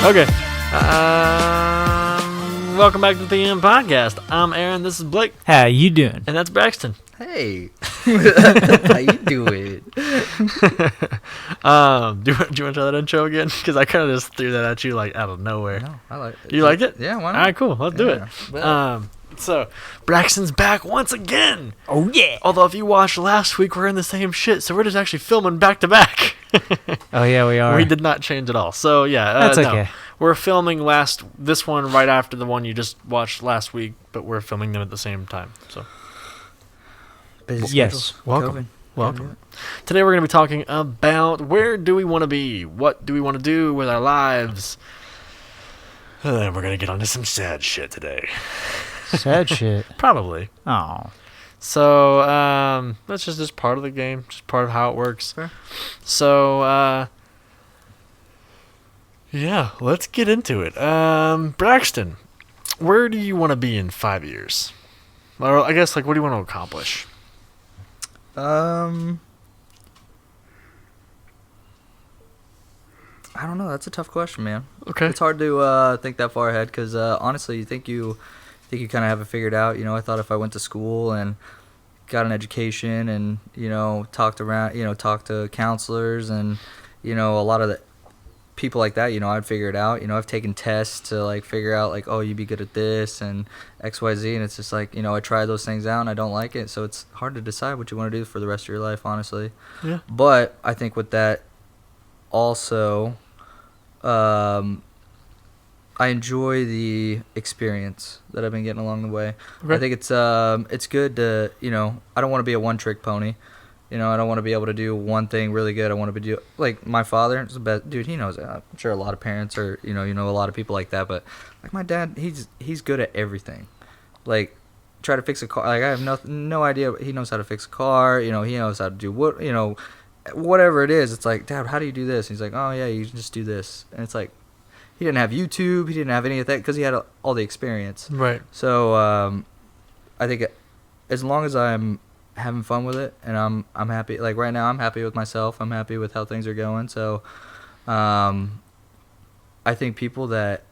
Okay. Welcome back to the PM Podcast. I'm Aaron. This is Blake. How you doing? And that's Braxton. Hey. How you doing? Do you want to try that intro again? Because I kind of just threw that at you like out of nowhere. No, I like it. You like it? Yeah, why not? All right, cool. Let's do it. But, So, Braxton's back once again. Oh, yeah. Although, if you watched last week, we're in the same shit, so we're just actually filming back to back. Oh, yeah, we are. We did not change at all. So, yeah. That's no. okay. We're filming this one right after the one you just watched last week, but we're filming them at the same time. So, Yes. welcome. Welcome. Today we're going to be talking about where do we want to be? What do we want to do with our lives? And then we're going to get onto some sad shit today. Sad shit. Probably. Oh. So, that's just part of the game, just part of how it works. Fair. So, yeah, let's get into it. Braxton, where do you want to be in 5 years? Or I guess, like, what do you want to accomplish? I don't know. That's a tough question, man. Okay. It's hard to think that far ahead because honestly, you think you kind of have it figured out. You know, I thought if I went to school and got an education and talked to counselors and a lot of the people like that, I'd figure it out. I've taken tests to like figure out like, oh, you'd be good at this and XYZ, and it's just like I try those things out and I don't like it, so it's hard to decide what you want to do for the rest of your life, honestly. Yeah. But I think with that also, I enjoy the experience that I've been getting along the way. Okay. I think it's good to I don't want to be a one-trick pony. I don't want to be able to do one thing really good. I want to be like my father is the best dude. He knows that. I'm sure a lot of parents are a lot of people like that. But like my dad, he's good at everything. Like try to fix a car. Like I have no idea. He knows how to fix a car. He knows how to do whatever it is. It's like, Dad, how do you do this? And he's like, oh yeah, you just do this. And it's like he didn't have YouTube. He didn't have any of that because he had all the experience. Right. So I think as long as I'm having fun with it and I'm happy, like right now I'm happy with myself, I'm happy with how things are going, so I think people that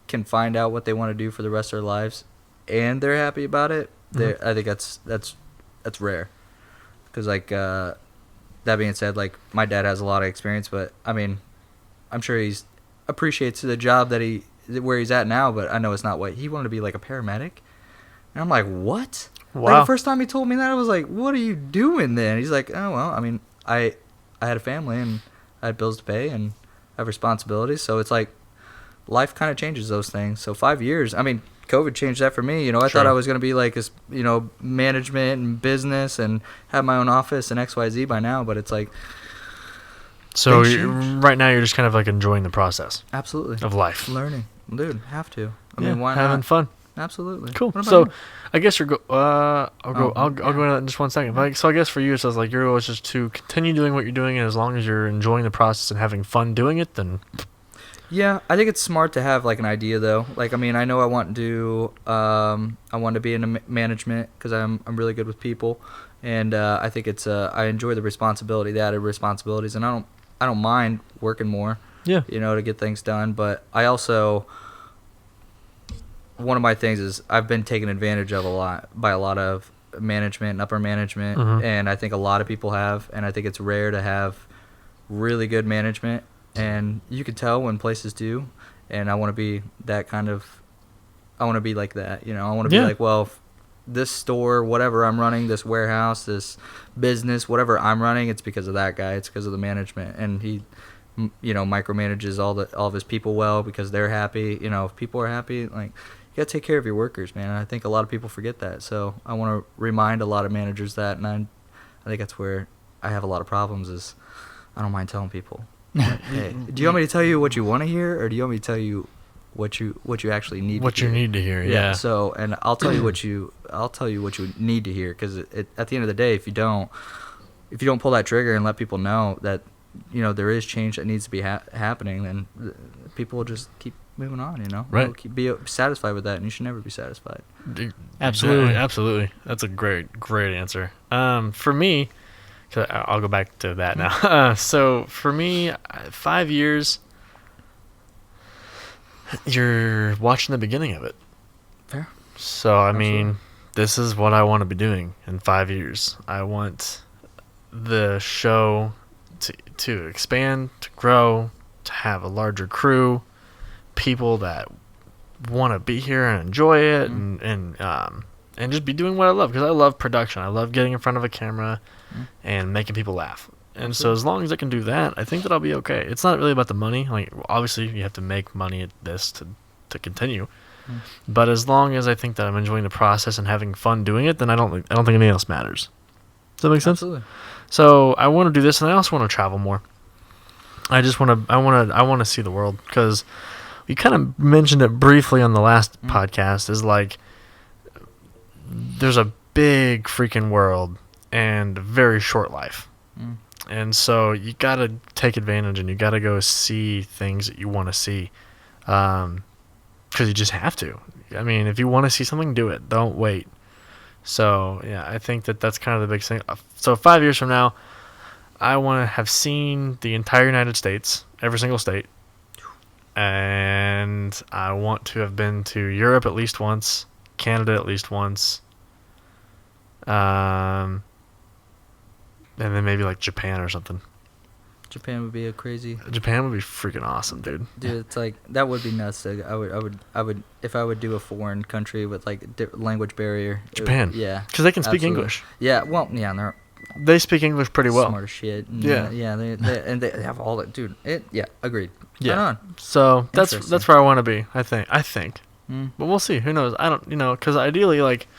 can find out what they want to do for the rest of their lives and they're happy about it, I think that's rare, because like that being said, like my dad has a lot of experience, but I mean I'm sure he's appreciates the job that where he's at now, but I know it's not what he wanted to be, like a paramedic. And I'm like, what? Wow. Like the first time he told me that, I was like, what are you doing then? He's like, oh, well, I mean, I had a family and I had bills to pay and I have responsibilities. So it's like life kind of changes those things. So 5 years, I mean, COVID changed that for me. I thought I was going to be like this, management and business and have my own office and XYZ by now. But it's like. So right now you're just kind of like enjoying the process. Absolutely. Of life. Learning. Dude, have to. I mean, why having not? fun. Absolutely. Cool. What about So, you? I guess I'll go into that in just 1 second. Like, so I guess for you, it says like your goal is just to continue doing what you're doing, and as long as you're enjoying the process and having fun doing it, then. Yeah, I think it's smart to have like an idea though. Like, I mean, I know I want to be in management because I'm really good with people, and I think it's I enjoy the responsibility, the added responsibilities, and I don't mind working more. Yeah. To get things done, but I also. One of my things is I've been taken advantage of by a lot of management and upper management, and I think a lot of people have, and I think it's rare to have really good management, and you can tell when places do, and I want to be that kind of, I want to be like that, I want to be like, well, this store, whatever I'm running, this warehouse, this business, whatever I'm running, it's because of that guy, it's because of the management, and he micromanages all of his people well because they're happy. If people are happy, like, you gotta take care of your workers, man. And I think a lot of people forget that. So I want to remind a lot of managers that, and I think that's where I have a lot of problems. Is I don't mind telling people, hey, do you want me to tell you what you want to hear, or do you want me to tell you what you actually need? What you need to hear, yeah. So, and I'll tell you what you need to hear, because at the end of the day, if you don't pull that trigger and let people know that there is change that needs to be happening, then people will just keep moving on, Right. Be satisfied with that, and you should never be satisfied. Absolutely. That's a great answer. For me, 'cause I'll go back to that now. So for me, 5 years, you're watching the beginning of it. Fair. So, I mean, this is what I want to be doing in 5 years. I want the show to expand, to grow, to have a larger crew, people that want to be here and enjoy it, and just be doing what I love, because I love production. I love getting in front of a camera and making people laugh. And so as long as I can do that, I think that I'll be okay. It's not really about the money. Like, obviously, you have to make money at this to continue. But as long as I think that I'm enjoying the process and having fun doing it, then I don't think anything else matters. Does that make sense? Absolutely. So I want to do this, and I also want to travel more. I want to see the world, because we kind of mentioned it briefly on the last podcast. Is like, there's a big freaking world and a very short life. And so you got to take advantage, and you got to go see things that you want to see, because you just have to. I mean, if you want to see something, do it. Don't wait. So, yeah, I think that's kind of the big thing. So 5 years from now, I want to have seen the entire United States, every single state. And I want to have been to Europe at least once, Canada at least once. And then maybe like Japan or something. Japan would be a crazy. Japan would be freaking awesome, dude. Dude, it's like, that would be nuts. Like, I would if I would do a foreign country with like language barrier. Japan. Yeah. Because they can speak absolutely. English. Yeah. Well, yeah, and They speak English pretty well. smart as shit. And, Yeah. Yeah. They have all that, dude. Yeah. Agreed. Yeah. Right on. So that's Interesting. where I want to be. I think. But we'll see. Who knows? I don't. Because ideally, like,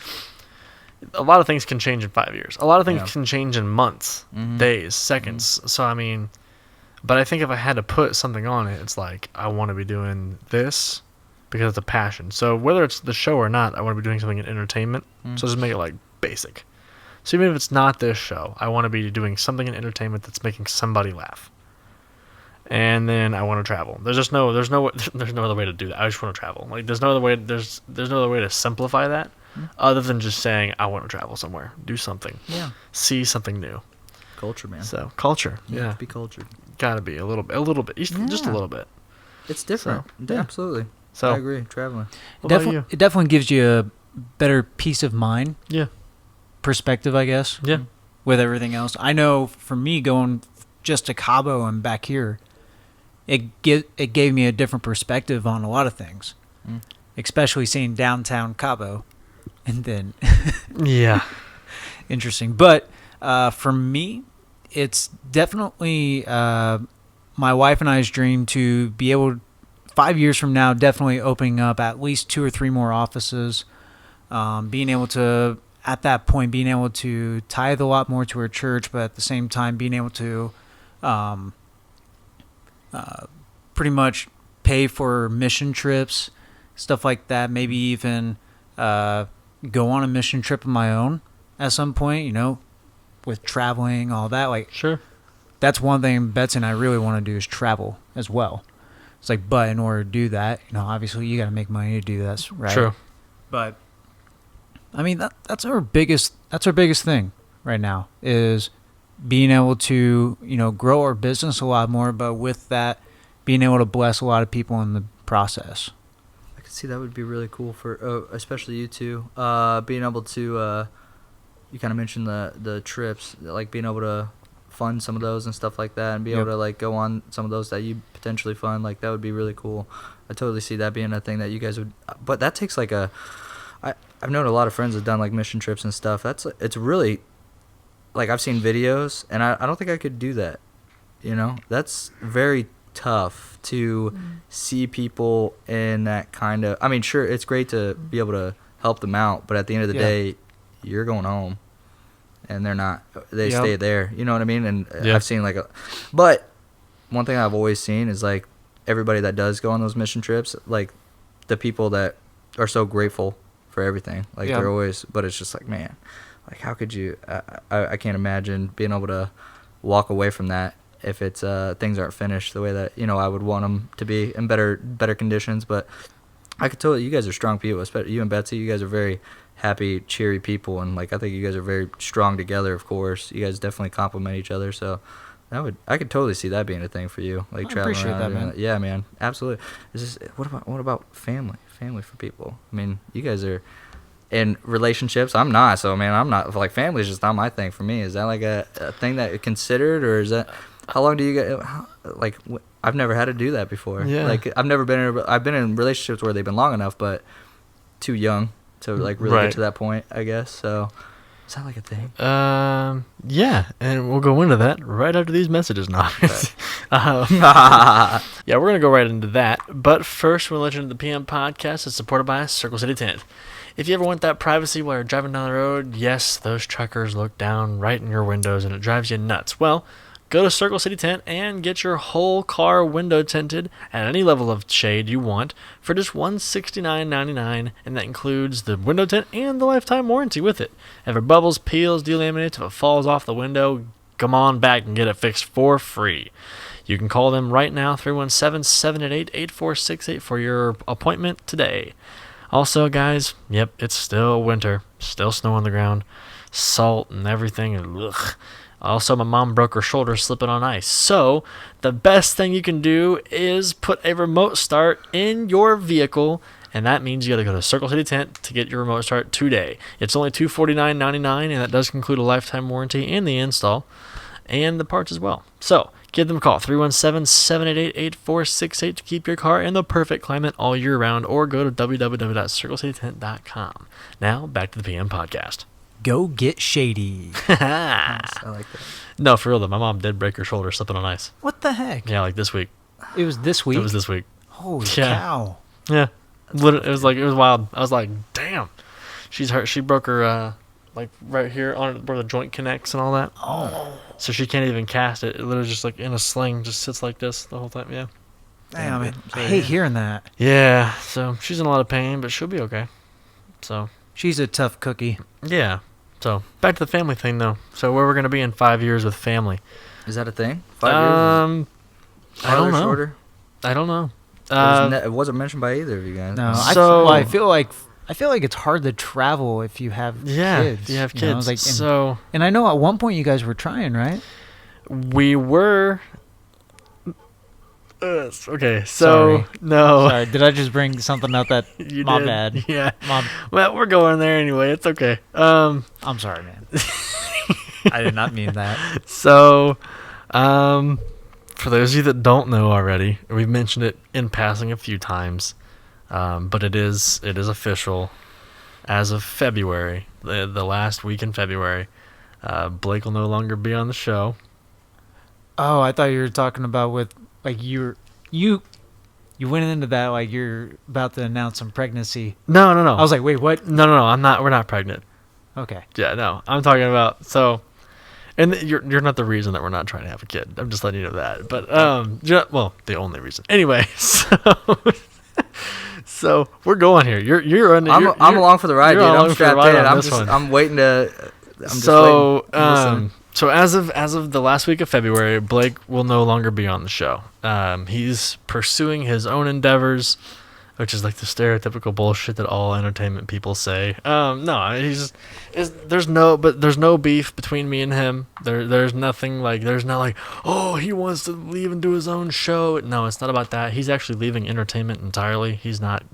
a lot of things can change in 5 years. A lot of things can change in months, days, seconds. So I mean, but I think if I had to put something on it, it's like, I want to be doing this because it's a passion. So whether it's the show or not, I want to be doing something in entertainment. So just make it like basic. So even if it's not this show, I want to be doing something in entertainment that's making somebody laugh. And then I want to travel. There's no other way to do that. I just want to travel. Like, there's no other way to simplify that, other than just saying, I want to travel somewhere, do something, see something new. Culture, man. So culture, You have to be cultured. gotta be a little bit, just a little bit. It's different. So, yeah. Absolutely. So I agree. Traveling. what about you? It definitely gives you a better peace of mind. Yeah. Perspective, I guess. Yeah. With everything else, I know for me, going just to Cabo and back here, it gave me a different perspective on a lot of things, especially seeing downtown Cabo, and then Yeah. interesting. But for me, it's definitely my wife and I's dream to be able, 5 years from now, definitely opening up at least 2 or 3 more offices, being able to, at that point, being able to tithe a lot more to our church, but at the same time being able to pretty much pay for mission trips, stuff like that. Maybe even go on a mission trip of my own at some point, with traveling, all that. Like, Sure. that's one thing Betsy and I really want to do, is travel as well. It's like, but in order to do that, obviously you got to make money to do this, right? True. But I mean, that's our biggest thing right now, is being able to, grow our business a lot more, but with that, being able to bless a lot of people in the process. I could see that would be really cool for, especially you two, being able to, you kind of mentioned the trips, like being able to fund some of those and stuff like that, and be able to like go on some of those that you potentially fund. Like, that would be really cool. I totally see that being a thing that you guys would, but that takes like I've known a lot of friends that have done like mission trips and stuff. It's really, like, I've seen videos, and I don't think I could do that. That's very tough to see people in that kind of, I mean, sure, it's great to be able to help them out, but at the end of the day, you're going home, and they're not, they stay there, you know what I mean? And I've seen like but one thing I've always seen is like, everybody that does go on those mission trips, like, the people that are so grateful for everything, like, they're always, but it's just like, man, like, how could you, I can't imagine being able to walk away from that if it's things aren't finished the way that I would want them to be, in better conditions. But I could tell you guys are strong people, especially you and Betsy. You guys are very happy, cheery people, and like, I think you guys are very strong together. Of course, you guys definitely complement each other, so I could totally see that being a thing for you, like I traveling appreciate around. that, doing man. Yeah, man, absolutely. What about family? Family for people. I mean, you guys are in relationships. I'm not, so man, I'm not like family is just not my thing. For me, is that like a thing that you considered, or is that how long do you get? Like, I've never had to do that before. Yeah. Like I've been in relationships where they've been long enough, but too young to like really get to that point, I guess. So is that like a thing? Yeah, and we'll go into that right after these messages. No. Yeah, we're gonna go right into that. But first, we'll let you into the PM podcast. It's supported by Circle City Tent. If you ever want that privacy while you're driving down the road, yes, those truckers look down right in your windows and it drives you nuts. Well, go to Circle City Tent and get your whole car window tinted at any level of shade you want for just $169.99, and that includes the window tint and the lifetime warranty with it. If it bubbles, peels, delaminates, if it falls off the window, come on back and get it fixed for free. You can call them right now, 317-788-8468 for your appointment today. Also, guys, yep, it's still winter, still snow on the ground, salt and everything, and ugh. Also, my mom broke her shoulder slipping on ice. So, the best thing you can do is put a remote start in your vehicle, and that means you got to go to Circle City Tent to get your remote start today. It's only $249.99, and that does include a lifetime warranty and the install and the parts as well. So, give them a call, 317-788-8468 to keep your car in the perfect climate all year round, or go to www.circlecitytent.com. Now, back to the PM podcast. Go get shady. Nice, I like that. No, for real though, my mom did break her shoulder slipping on ice. What the heck? Yeah, like this week. It was this week? It was this week. Holy Yeah. cow. Yeah. Literally, it was wild. I was like, damn. She's hurt. She broke her, like right here on where the joint connects and all that. Oh. So she can't even cast it. It literally just like in a sling, just sits like this the whole time. Yeah. Damn, man. So, I hate yeah. hearing that. Yeah. So she's in a lot of pain, but she'll be okay. So. She's a tough cookie. Yeah. So back to the family thing though. So where we're gonna be in 5 years with family. Is that a thing? 5 years? I don't know. Shorter? I don't know. It wasn't mentioned by either of you guys. No, So- I feel like it's hard to travel if you have kids. If you have know, kids. like, So and I know at one point you guys were trying, right? we were. Okay, so Sorry. no. Sorry, did I just bring something up that You my did. bad? Yeah. Mom, Well, we're going there anyway. It's okay. I'm sorry, man. I did not mean that. So, for those of you that don't know already, we've mentioned it in passing a few times, but it is official. As of February, the last week in February, Blake will no longer be on the show. Oh, I thought you were talking about with like you went into that like you're about to announce some pregnancy. No. I was like, wait, what? No. I'm not. We're not pregnant. Okay. Yeah, no. I'm talking about and you're not the reason that we're not trying to have a kid. I'm just letting you know that. But well, the only reason. Anyway, so we're going here. I'm along for the ride, dude. I'm strapped in. I'm waiting to. So as of the last week of February, Blake will no longer be on the show. He's pursuing his own endeavors, which is like the stereotypical bullshit that all entertainment people say. There's no beef between me and him. There's nothing like, there's not like, oh, he wants to leave and do his own show. No, it's not about that. He's actually leaving entertainment entirely. He's not,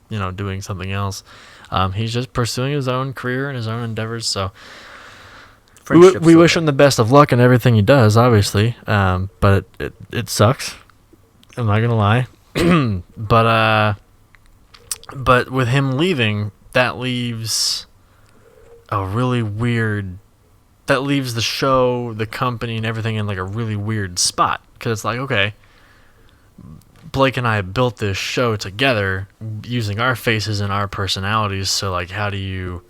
doing something else. He's just pursuing his own career and his own endeavors. So we wish him the best of luck in everything he does, obviously. But it sucks. I'm not gonna lie. But with him leaving, that leaves a really weird. That leaves the show, the company, and everything in like a really weird spot. Because it's like, okay, Blake and I built this show together using our faces and our personalities. So like, how do you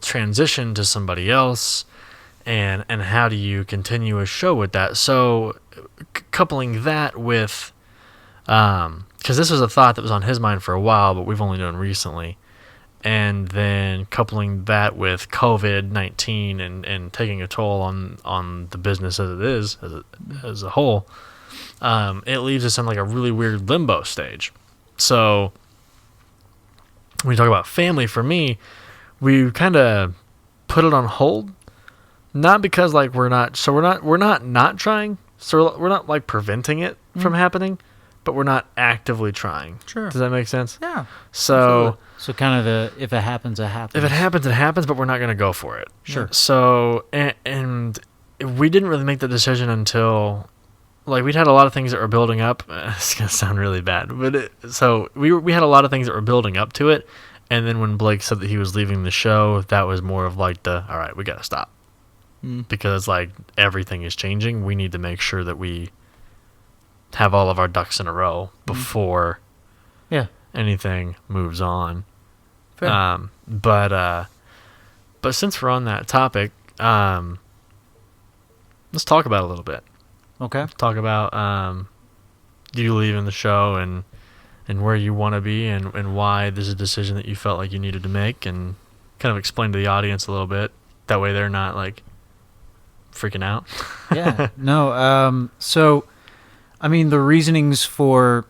transition to somebody else? And how do you continue a show with that? So coupling that with, because this was a thought that was on his mind for a while, but we've only done recently, and then coupling that with COVID-19 and taking a toll on the business as it is as a whole, it leaves us in like a really weird limbo stage. So when you talk about family, for me, we kind of put it on hold. Not because like we're not trying. So we're not like preventing it from happening, but we're not actively trying. Sure. Does that make sense? Yeah. So kind of if it happens, it happens. if it happens, it happens, but we're not going to go for it. Sure. So, and we didn't really make the decision until, like, we'd had a lot of things that were building up. It's going to sound really bad, but so we had a lot of things that were building up to it. And then when Blake said that he was leaving the show, that was more of like all right, we got to stop. Because, like, everything is changing. We need to make sure that we have all of our ducks in a row before anything moves on. Fair. But since we're on that topic, let's talk about it a little bit. Okay. Talk about you leaving the show and where you want to be and why this is a decision that you felt like you needed to make, and kind of explain to the audience a little bit. That way they're not, like, freaking out. Yeah. No. So, I mean, the reasonings for...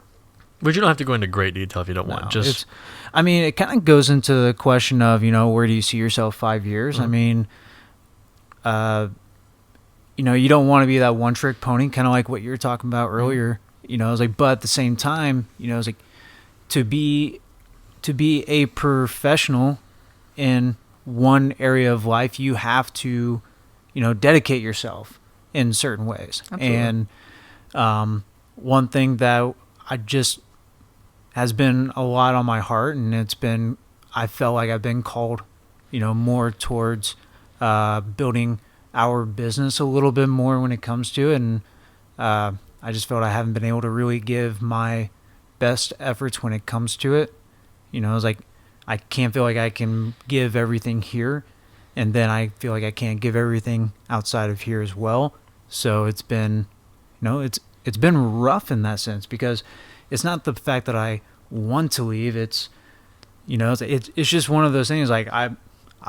But you don't have to go into great detail if you don't want. Just... I mean, it kind of goes into the question of, where do you see yourself 5 years? I mean, you don't want to be that one-trick pony, kind of like what you were talking about earlier. I was like, but at the same time, I was like, to be a professional in one area of life, you have to, dedicate yourself in certain ways. Absolutely. And one thing that I just has been a lot on my heart, and I felt like I've been called, more towards building our business a little bit more when it comes to it. And I just felt I haven't been able to really give my best efforts when it comes to it. I was like, I can't feel like I can give everything here, and then I feel like I can't give everything outside of here as well. So it's been, it's been rough in that sense, because it's not the fact that I want to leave. It's, it's just one of those things. Like, I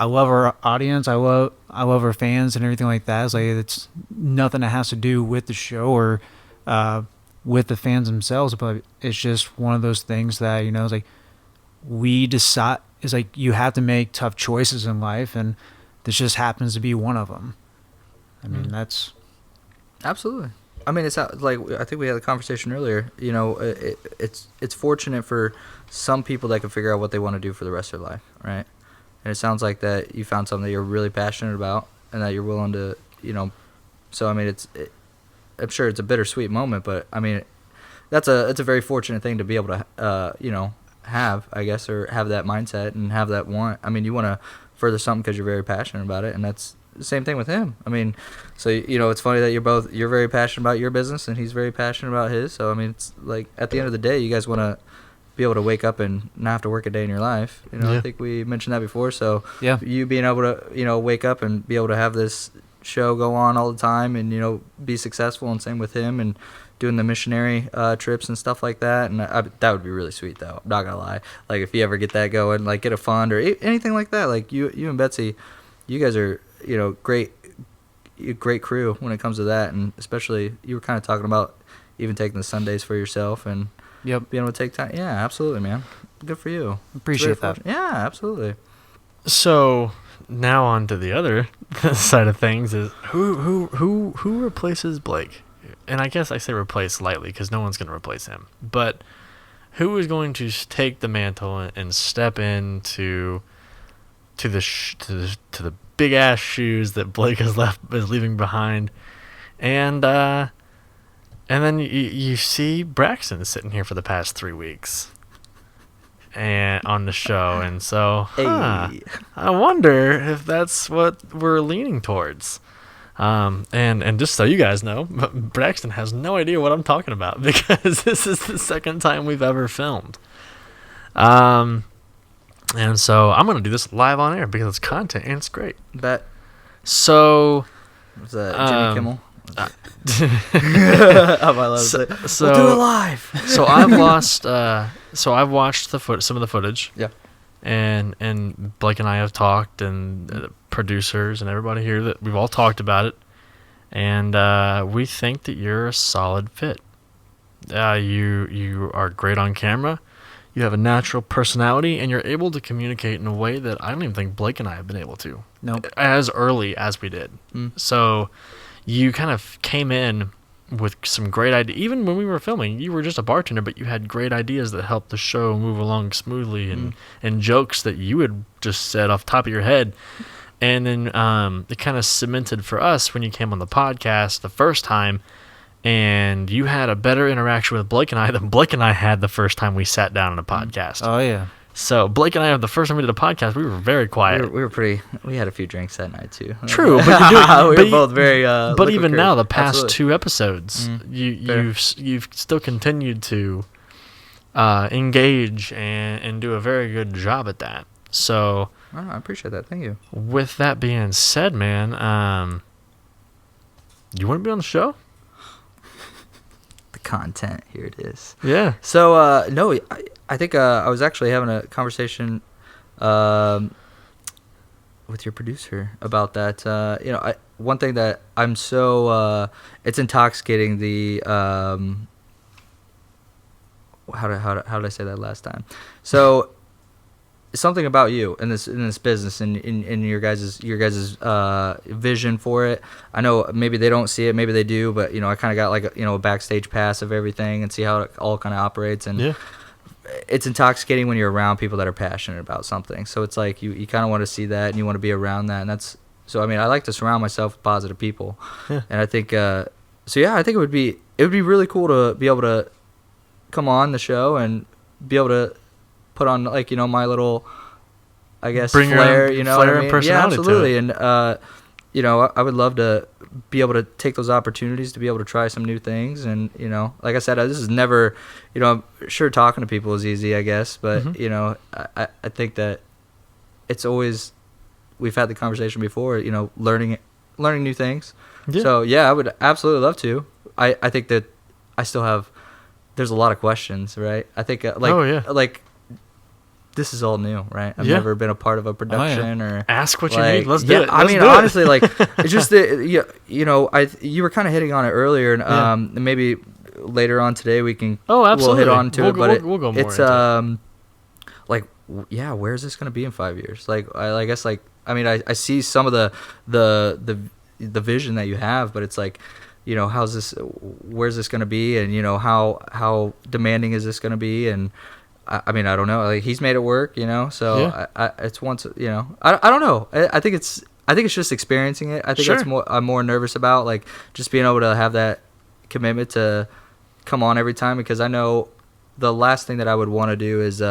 love our audience. I love our fans and everything like that. It's like, it's nothing that has to do with the show or with the fans themselves, but it's just one of those things that, it's like, we decide, it's like, you have to make tough choices in life, and this just happens to be one of them. I mean, that's... Absolutely. I mean, it's like, I think we had a conversation earlier, it's fortunate for some people that can figure out what they want to do for the rest of their life, right? And it sounds like that you found something that you're really passionate about and that you're willing to, so I mean, I'm sure it's a bittersweet moment, but I mean, it's a very fortunate thing to be able to, have, I guess, or have that mindset and have that want. I mean, you want to further something because you're very passionate about it, and that's the same thing with him. I mean, so, it's funny that you're very passionate about your business and he's very passionate about his. So, I mean, it's like, at the end of the day, you guys want to be able to wake up and not have to work a day in your life. Yeah. I think we mentioned that before. So, yeah, you being able to, wake up and be able to have this show go on all the time and, be successful, and same with him, and doing the missionary trips and stuff like that. And that would be really sweet, though. I'm not going to lie. Like, if you ever get that going, like, get a fund or anything like that, like, you and Betsy, you guys are, great crew when it comes to that. And especially, you were kind of talking about even taking the Sundays for yourself and being able to take time. Yeah, absolutely, man. Good for you. Appreciate that. Yeah, absolutely. So now on to the other side of things is who replaces Blake? And I guess I say replace lightly because no one's going to replace him. But who is going to take the mantle and step into to the big ass shoes that Blake is leaving behind, and then you see Braxton sitting here for the past 3 weeks, and on the show, and so I wonder if that's what we're leaning towards. And just so you guys know, Braxton has no idea what I'm talking about because this is the second time we've ever filmed. And so I'm going to do this live on air because it's content and it's great. Bet. So... Was that Jimmy Kimmel? So we'll do it live. So I've watched some of the footage. Yeah. And Blake and I have talked, and the producers and everybody here, that we've all talked about it, and we think that you're a solid fit. You are great on camera. You have a natural personality, and you're able to communicate in a way that I don't even think Blake and I have been able to. Nope. As early as we did. So you kind of came in with some great ideas. Even when we were filming, you were just a bartender, but you had great ideas that helped the show move along smoothly, and jokes that you had just said off the top of your head. And then it kind of cemented for us when you came on the podcast the first time, and you had a better interaction with Blake and I than Blake and I had the first time we sat down on a podcast. Oh, yeah. So Blake and I, the first time we did a podcast, we were very quiet. We had a few drinks that night too. True, but we were both very. But even now, the past Absolutely. 2 episodes, you've still continued to engage and do a very good job at that. So I appreciate that. Thank you. with that being said, man, you want to be on the show? The content, here it is. Yeah. So no, I think I was actually having a conversation with your producer about that. One thing that I'm so it's intoxicating. The how did I say that last time? So something about you in this business and in your guys' vision for it. I know maybe they don't see it, maybe they do, but I kind of got like a backstage pass of everything and see how it all kind of operates. And Yeah. it's intoxicating when you're around people that are passionate about something. So it's like you kind of want to see that and you want to be around that. And that's so. I mean, I like to surround myself with positive people. Yeah. And I think I think it would be really cool to be able to come on the show and be able to put on my little, I guess, Bring your flair, own what flair I and mean? personality Yeah, to absolutely. it. And I would love to be able to take those opportunities to be able to try some new things. And like I said, this is never, I'm sure talking to people is easy, I guess, but I think that it's always, we've had the conversation before, learning new things. Yeah. So yeah, I would absolutely love to. I think that I still have, there's a lot of questions, right? I think like this is all new, right? I've never been a part of a production or ask what you need. Let's do it. I mean, do it. honestly, it's just that you were kind of hitting on it earlier, and maybe later on today we can absolutely. we'll hit on to it, but we'll go more it's into it. Where's this gonna be in 5 years? I guess I see some of the vision that you have, but it's like, where's this gonna be, and how demanding is this gonna be, and I mean, I don't know. He's made it work, so it's once, I don't know. I think it's just experiencing it. I think that's I'm more nervous about, just being able to have that commitment to come on every time, because I know the last thing that I would want to do is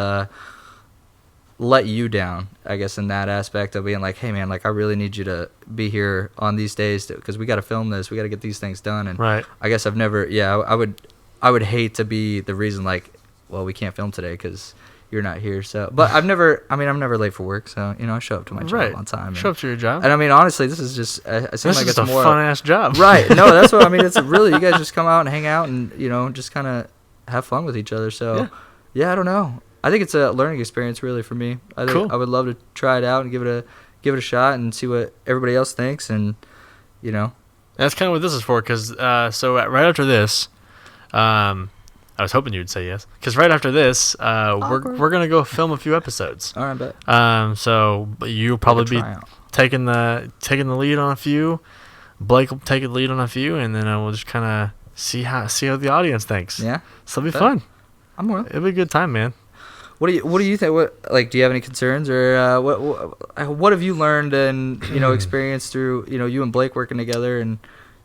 let you down, I guess, in that aspect of being like, hey man, I really need you to be here on these days because we got to film this, we got to get these things done. And right. I guess I've never, I would hate to be the reason well, we can't film today because you're not here. So, but I'm never late for work. So, I show up to my job on time. Show up to your job. And I mean, honestly, this is just, it seems like it's a more fun ass job. Right. No, that's what I mean. It's really, you guys just come out and hang out and, just kind of have fun with each other. So yeah, I don't know. I think it's a learning experience really for me. I think I would love to try it out and give it a shot and see what everybody else thinks. And, That's kind of what this is for. Cause, right after this, I was hoping you'd say yes, because right after this, we're gonna go film a few episodes. All right, bet. So you'll probably be taking the lead on a few. Blake will take the lead on a few, and then we'll just kind of see how the audience thinks. Yeah, so it'll be fun. I'm willing. It'll be a good time, man. What do you think? Do you have any concerns, or what have you learned and experienced through you and Blake working together, and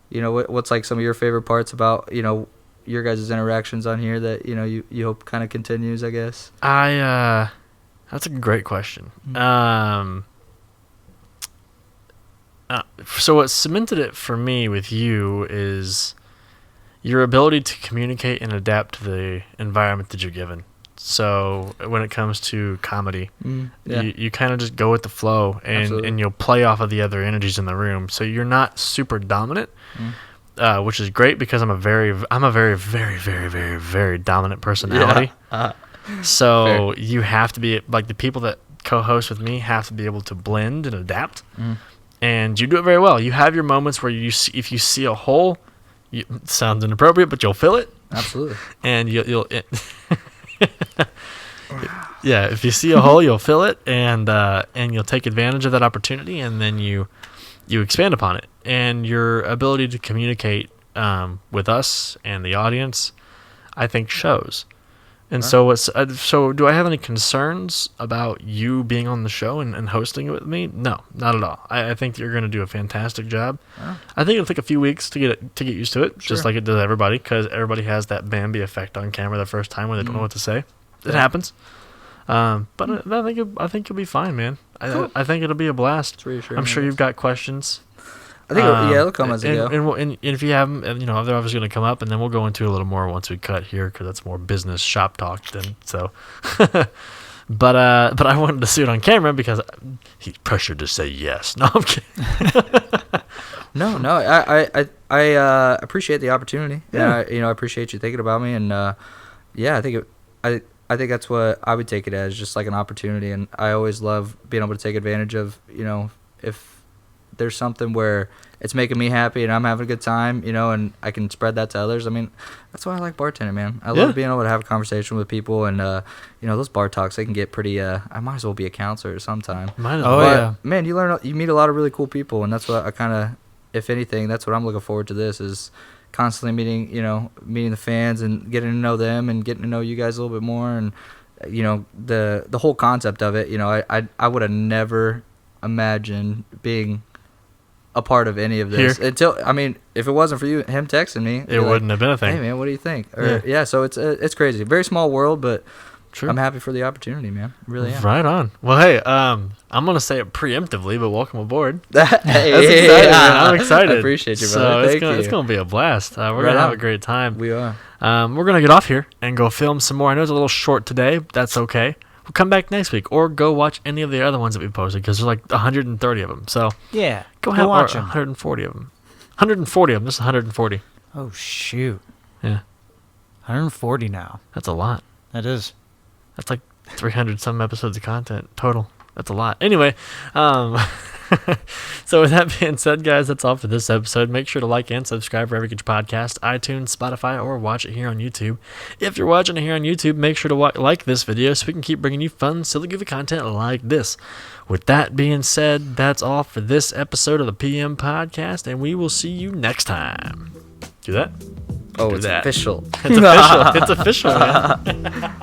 what's some of your favorite parts about your guys' interactions on here that you hope kind of continues, I guess? That's a great question. So what cemented it for me with you is your ability to communicate and adapt to the environment that you're given. So when it comes to comedy, you kind of just go with the flow, and you'll play off of the other energies in the room. So you're not super dominant, which is great because I'm a very, very, very, very, very dominant personality. Yeah. So you have to be the people that co-host with me have to be able to blend and adapt, and you do it very well. You have your moments where if you see a hole, it sounds inappropriate, but you'll fill it. Absolutely. And you'll yeah, if you see a hole, you'll fill it, and you'll take advantage of that opportunity, and then you expand upon it. And your ability to communicate with us and the audience, I think shows. And so do I have any concerns about you being on the show and hosting it with me? No, not at all. I think you're going to do a fantastic job. I think it'll take a few weeks to get used to it, just like it does everybody, because everybody has that Bambi effect on camera the first time when they don't know what to say. It happens. But I think you'll be fine, man. Cool. I think it'll be a blast. I'm sure you've got questions. I think it'll come as it go. And if you have them, they're obviously going to come up, and then we'll go into a little more once we cut here, because that's more business shop talk than so. But I wanted to see it on camera because he's pressured to say yes. No, I'm kidding. No. I appreciate the opportunity. Yeah. And I appreciate you thinking about me, and I think I think that's what I would take it as, just like an opportunity. And I always love being able to take advantage of, if there's something where it's making me happy and I'm having a good time, and I can spread that to others. I mean, that's why I like bartending, man. I love being able to have a conversation with people, and those bar talks, they can get pretty. I might as well be a counselor sometime. Man, you meet a lot of really cool people, and that's what I kind of, if anything, that's what I'm looking forward to. This is constantly meeting the fans and getting to know them and getting to know you guys a little bit more, and the whole concept of it. I would have never imagined being a part of any of this until, if it wasn't for him texting me, it wouldn't have been a thing. Hey man, what do you think? So it's crazy. Very small world, but I'm happy for the opportunity, man. Really am. Right on. Well, hey, I'm gonna say it preemptively, but welcome aboard. That's exciting, man. I'm excited. I appreciate you, brother. It's gonna be a blast. We're gonna have a great time. We are. We're gonna get off here and go film some more. I know it's a little short today, but that's okay. We'll come back next week, or go watch any of the other ones that we posted, because there's like 130 of them. So go watch them. 140 of them. 140 of them. This is 140. Oh shoot. Yeah. 140 now. That's a lot. That is. That's like 300 some episodes of content total. That's a lot. Anyway, so with that being said, guys, that's all for this episode. Make sure to like and subscribe wherever you get your podcast, iTunes, Spotify, or watch it here on YouTube. If you're watching it here on YouTube, make sure to like this video so we can keep bringing you fun, silly, goofy content like this. With that being said, that's all for this episode of the PM Podcast, and we will see you next time. Do that? Oh, it's official. It's official. It's official, man.